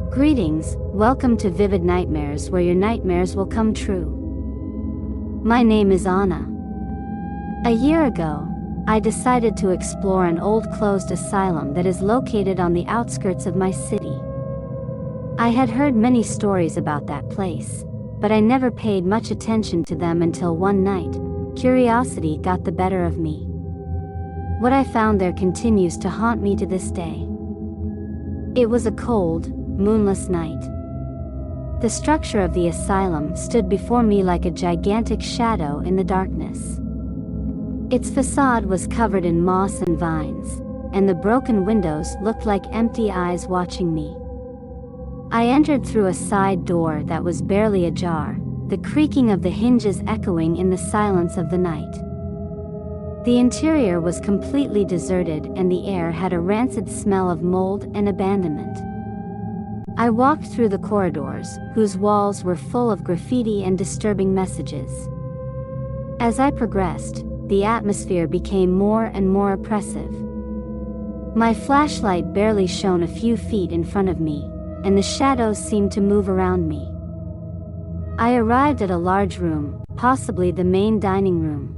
Greetings, welcome to Vivid Nightmares, where your nightmares will come true. My name is Anna. A year ago, I decided to explore an old closed asylum that is located on the outskirts of my city. I had heard many stories about that place, but I never paid much attention to them until one night, curiosity got the better of me. What I found there continues to haunt me to this day. It was a cold, moonless night. The structure of the asylum stood before me like a gigantic shadow in the darkness. Its facade was covered in moss and vines, and the broken windows looked like empty eyes watching me. I entered through a side door that was barely ajar, the creaking of the hinges echoing in the silence of the night. The interior was completely deserted and the air had a rancid smell of mold and abandonment. I walked through the corridors, whose walls were full of graffiti and disturbing messages. As I progressed, the atmosphere became more and more oppressive. My flashlight barely shone a few feet in front of me, and the shadows seemed to move around me. I arrived at a large room, possibly the main dining room.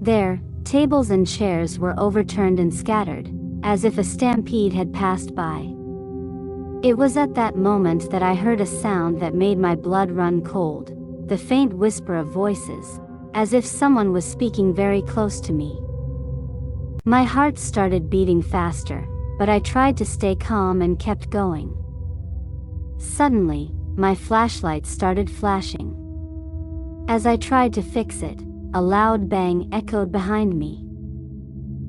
There, tables and chairs were overturned and scattered, as if a stampede had passed by. It was at that moment that I heard a sound that made my blood run cold, the faint whisper of voices, as if someone was speaking very close to me. My heart started beating faster, but I tried to stay calm and kept going. Suddenly, my flashlight started flashing. As I tried to fix it, a loud bang echoed behind me.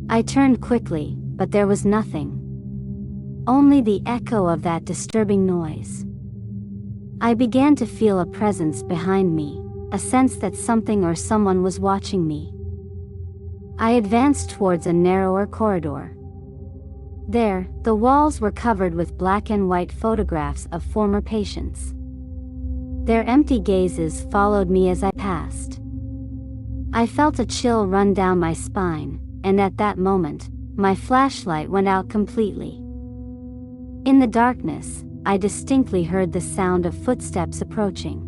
I turned quickly, but there was nothing. Only the echo of that disturbing noise. I began to feel a presence behind me, a sense that something or someone was watching me. I advanced towards a narrower corridor. There, the walls were covered with black and white photographs of former patients. Their empty gazes followed me as I passed. I felt a chill run down my spine, and at that moment, my flashlight went out completely. In the darkness, I distinctly heard the sound of footsteps approaching.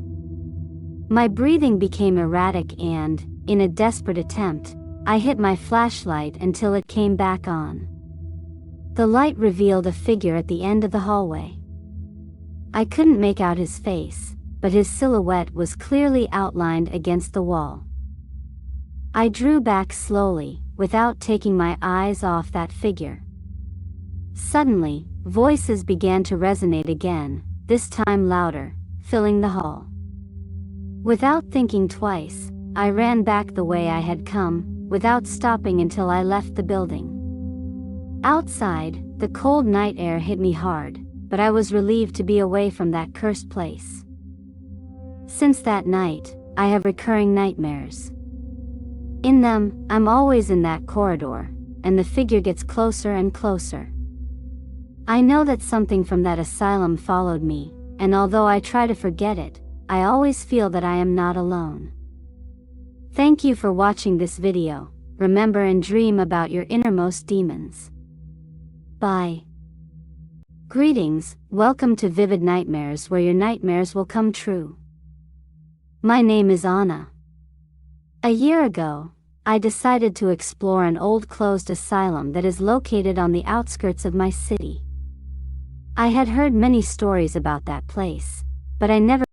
My breathing became erratic and, in a desperate attempt, I hit my flashlight until it came back on. The light revealed a figure at the end of the hallway. I couldn't make out his face, but his silhouette was clearly outlined against the wall. I drew back slowly, without taking my eyes off that figure. Suddenly, voices began to resonate again, this time louder, filling the hall. Without thinking twice, I ran back the way I had come, without stopping until I left the building. Outside, the cold night air hit me hard, but I was relieved to be away from that cursed place. Since that night, I have recurring nightmares. In them, I'm always in that corridor, and the figure gets closer and closer. I know that something from that asylum followed me, and although I try to forget it, I always feel that I am not alone. Thank you for watching this video. Remember and dream about your innermost demons. Bye. Greetings, welcome to Vivid Nightmares, where your nightmares will come true. My name is Anna. A year ago, I decided to explore an old closed asylum that is located on the outskirts of my city. I had heard many stories about that place, but I never